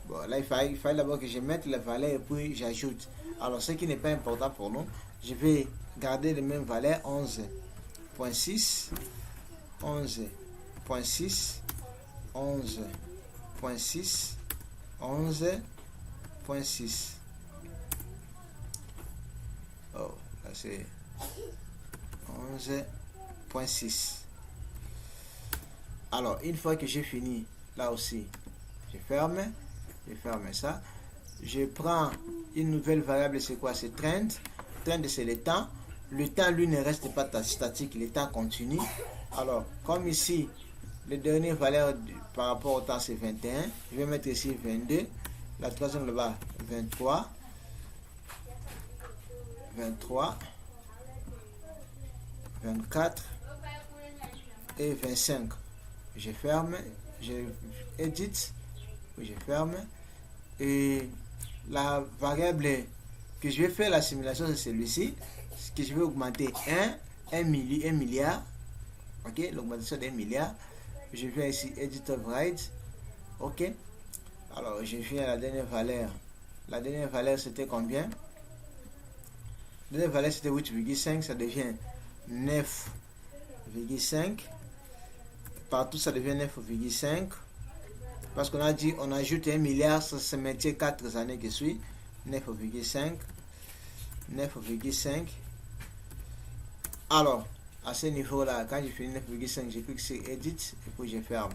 Bon, là, il fallait d'abord que je mette la valeur et puis j'ajoute. Alors, ce qui n'est pas important pour nous, je vais garder les mêmes valeurs, 11.6, 11.6, 11.6, 11.6. Oh, là c'est 11.6. Alors, une fois que j'ai fini, là aussi, je ferme ça. Je prends une nouvelle variable, c'est quoi? C'est trend. Trend, c'est le temps. Le temps, lui, ne reste pas statique, le temps continue. Alors, comme ici, les dernières valeurs par rapport au temps, c'est 21. Je vais mettre ici 22. La troisième là-bas, 23. 23. 24. et 25. Je ferme, je edit, je ferme. Et la variable que je vais faire la simulation, c'est celui-ci, que je vais augmenter 1 milliard. Ok, l'augmentation d'1 milliard. Je viens ici, edit override. Ok. Alors, je viens à la dernière valeur. La dernière valeur, c'était combien? La dernière valeur, c'était 8,5. Ça devient 9,5. Partout, ça devient 9,5. Parce qu'on a dit, on ajoute 1 milliard, ça se maintient 4 années qui suivent. 9,5. 9,5. Alors, à ce niveau-là, quand je finis 9,5, je clique sur Edit et puis je ferme.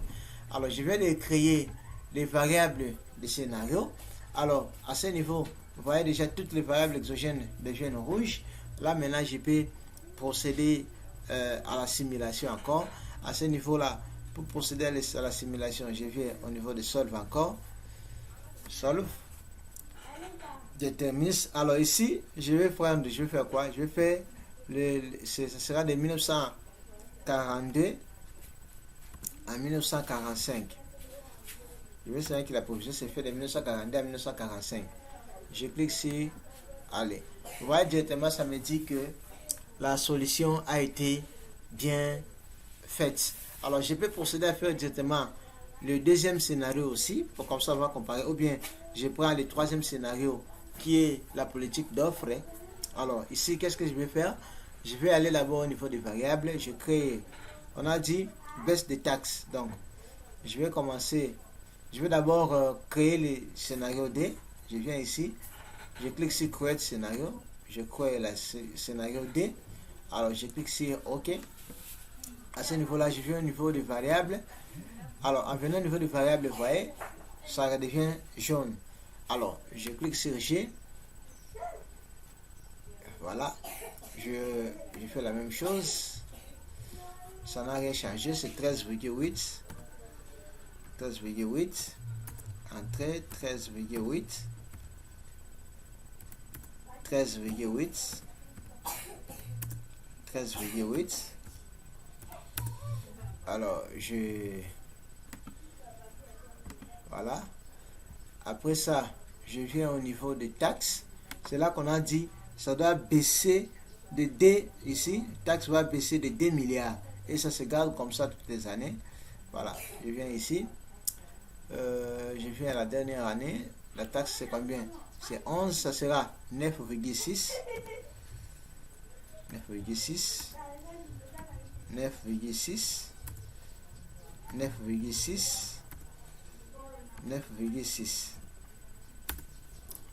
Alors, je vais les créer les variables de scénario. Alors, à ce niveau, vous voyez déjà toutes les variables exogènes deviennent rouges. Là, maintenant, je peux procéder à la simulation encore. À ce niveau-là, pour procéder à la simulation, je viens au niveau de Solve encore. Solve. Déterministe. Alors ici, je vais faire quoi? Je vais faire ce sera de 1942 à 1945. Je vais savoir que la provision s'est faite de 1942 à 1945. Je clique sur aller. Vous voyez directement, ça me dit que la solution a été bien faite. Alors je peux procéder à faire directement le deuxième scénario aussi, pour comme ça on va comparer, ou bien je prends le troisième scénario qui est la politique d'offre. Alors ici, qu'est-ce que je vais faire? Je vais aller d'abord au niveau des variables. Je crée, on a dit baisse des taxes. Donc je vais commencer, je vais d'abord créer le scénario D. Je viens ici, je clique sur create scénario, je crée le scénario D. Alors je clique sur OK. À ce niveau là, je viens au niveau des variables. Alors en venant au niveau des variables, vous voyez, ça devient jaune. Alors je clique sur G. Voilà, je fais la même chose. Ça n'a rien changé, c'est 13,8. 13,8. Entrée 13,8. 13,8. 13,8. Alors voilà. Après ça, je viens au niveau des taxes. C'est là qu'on a dit ça doit baisser de D ici. Taxe va baisser de 2 milliards. Et ça se garde comme ça toutes les années. Voilà. Je viens ici. Je viens à la dernière année. La taxe c'est combien? C'est 11. Ça sera 9,6. 9,6. 9,6. 9,6. 9,6.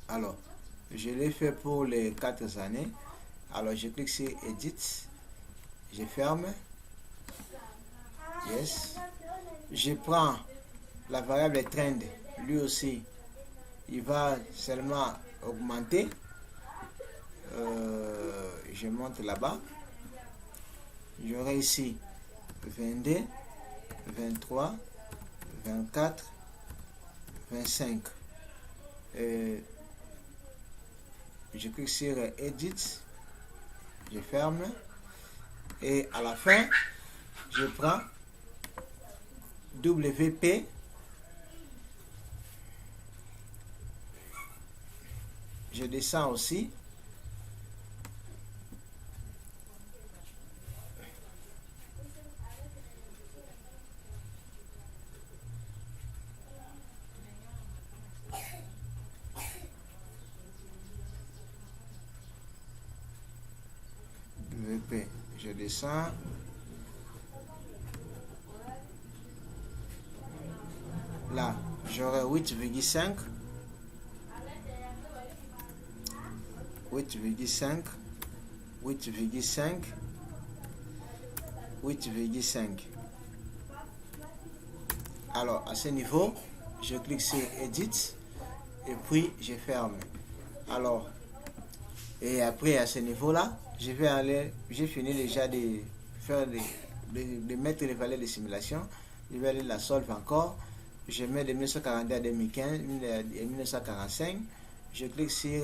Alors, je l'ai fait pour les 4 années. Alors, je clique sur Edit. Je ferme. Yes. Je prends la variable trend. Lui aussi, il va seulement augmenter. Je monte là-bas. J'aurai ici 22, 23, 24, 25. Je clique sur Edit, je ferme et à la fin je prends WP, je descends aussi, je descends, là j'aurai 8,5, 8,5, 8,5, 8,5. Alors à ce niveau, je clique sur Edit et puis je ferme. Alors, et après à ce niveau là, je vais aller, j'ai fini déjà de faire de mettre les valeurs de simulation. Je vais aller la solve encore. Je mets de 1942 à 2015 et 1945. Je clique sur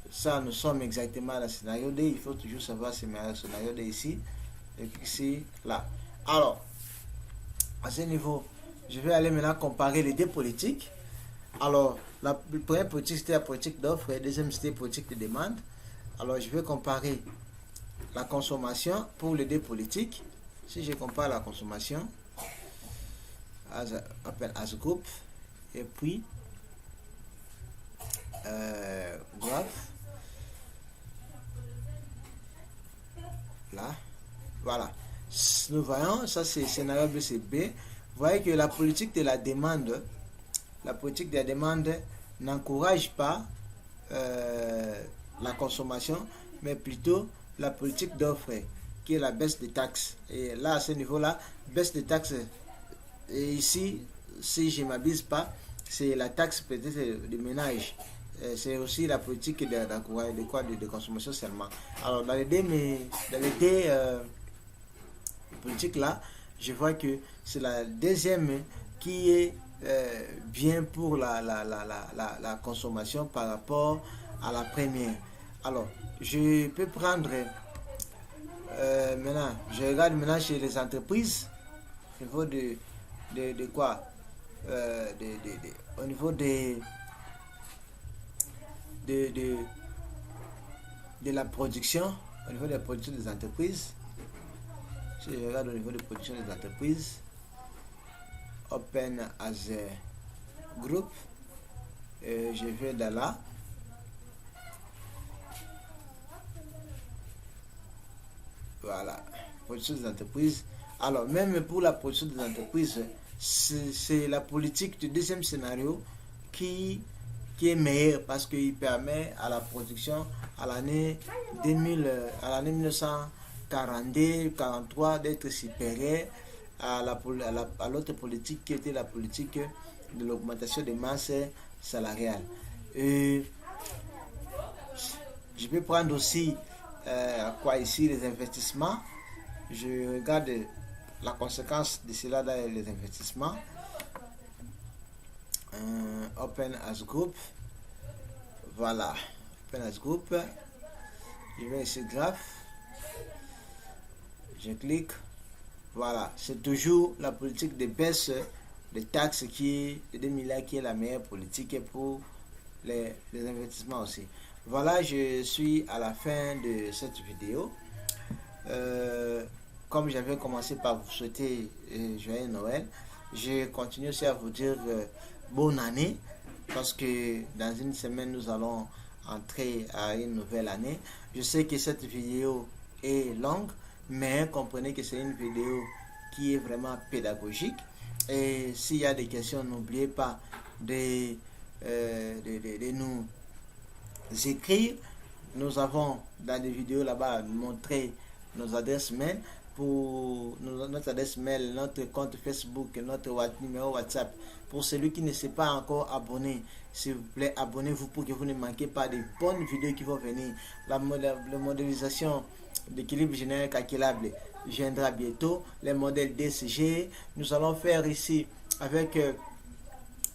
ça. Nous sommes exactement dans le scénario D. Il faut toujours savoir ce scénario D ici. Et clique sur là. Alors, à ce niveau, je vais aller maintenant comparer les deux politiques. Alors, la première politique, c'était la politique d'offre, et la deuxième, c'était la politique de demande. Alors, je vais comparer la consommation pour les deux politiques. Si je compare la consommation, as group, et puis, graph, là, voilà. Nous voyons, ça c'est scénario BCB. Vous voyez que la politique de la demande n'encourage pas la consommation, mais plutôt la politique d'offre, qui est la baisse des taxes. Et là, à ce niveau-là, baisse des taxes, et ici, si je ne m'abuse pas, c'est la taxe peut-être de ménage. C'est aussi la politique de consommation seulement. Alors, dans les deux politiques là, je vois que c'est la deuxième qui est bien pour la consommation par rapport à la première. Alors, je peux prendre maintenant, je regarde maintenant chez les entreprises, au niveau de quoi au niveau de la production, au niveau de la production des entreprises. Si je regarde au niveau de la production des entreprises, Open as a Group, je vais dans là. Voilà, production des entreprises. Alors, même pour la production des entreprises, c'est la politique du deuxième scénario qui est meilleure, parce qu'il permet à la production à l'année 1942-43 d'être supérieure à l'autre politique qui était la politique de l'augmentation des masses salariales. Je peux prendre aussi ici les investissements. Je regarde la conséquence de cela dans les investissements. Open as Group, voilà, Open as Group, je vais ici graph, je clique, voilà, c'est toujours la politique de baisse des taxes qui est de 2 milliards qui est la meilleure politique pour les investissements aussi. Voilà, je suis à la fin de cette vidéo. Comme j'avais commencé par vous souhaiter joyeux Noël, je continue aussi à vous dire bonne année, parce que dans une semaine nous allons entrer à une nouvelle année. Je sais que cette vidéo est longue, mais comprenez que c'est une vidéo qui est vraiment pédagogique. Et s'il y a des questions, n'oubliez pas de nous écrire. Nous avons dans des vidéos là-bas montré nos adresses mail, pour notre adresse mail, notre compte Facebook, notre numéro WhatsApp. Pour celui qui ne s'est pas encore abonné, s'il vous plaît, abonnez-vous pour que vous ne manquez pas de bonnes vidéos qui vont venir. La modélisation d'équilibre générique calculable viendra bientôt. Les modèles DCG, nous allons faire ici avec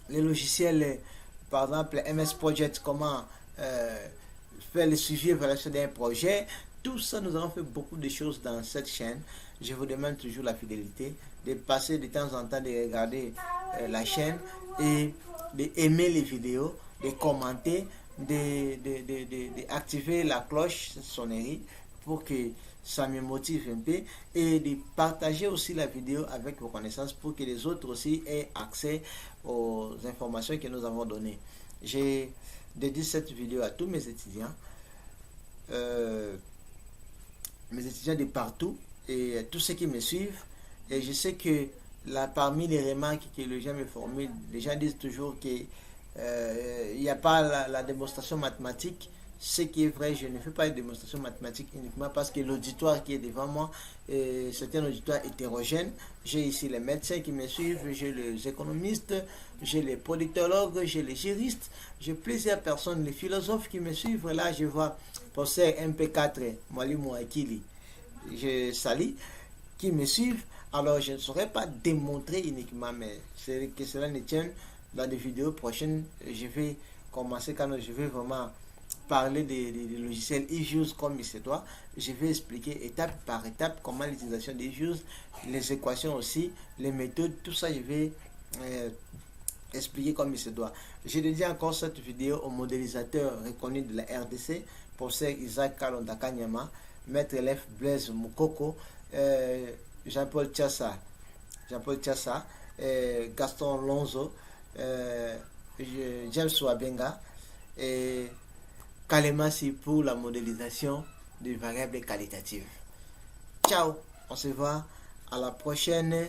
les logiciels, par exemple MS Project, comment faire le suivi et évaluation d'un projet. Tout ça, nous avons fait beaucoup de choses dans cette chaîne. Je vous demande toujours la fidélité, de passer de temps en temps, de regarder la chaîne et d'aimer les vidéos, de commenter, d'activer la cloche sonnerie pour que ça me motive un peu, et de partager aussi la vidéo avec vos connaissances pour que les autres aussi aient accès aux informations que nous avons données. J'ai dédié cette vidéo à tous mes étudiants. Mes étudiants de partout et tous ceux qui me suivent, et je sais que là, parmi les remarques que les gens me formulent, les gens disent toujours qu'il n'y a pas la démonstration mathématique. Ce qui est vrai, je ne fais pas de démonstration mathématique uniquement parce que l'auditoire qui est devant moi, c'est un auditoire hétérogène. J'ai ici les médecins qui me suivent, j'ai les économistes, j'ai les politologues, j'ai les juristes, j'ai plusieurs personnes, les philosophes qui me suivent. Là, je vois Professeur MP4, Mwalimu Akili, je salue, qui me suivent. Alors, je ne saurais pas démontrer uniquement, mais c'est que cela ne tienne dans des vidéos prochaines. Je vais commencer quand je vais vraiment parler des logiciels eJUS comme il se doit. Je vais expliquer étape par étape comment l'utilisation des eJUS, les équations aussi, les méthodes, tout ça je vais expliquer comme il se doit. Je dédie encore cette vidéo au modélisateur reconnu de la RDC, professeur Isaac Kalonda Kanyama, maître élève Blaise Moukoko, Jean-Paul Tchassa, Gaston Lonzo, James Wabenga et Kalemasi pour la modélisation des variables qualitatives. Ciao, on se voit à la prochaine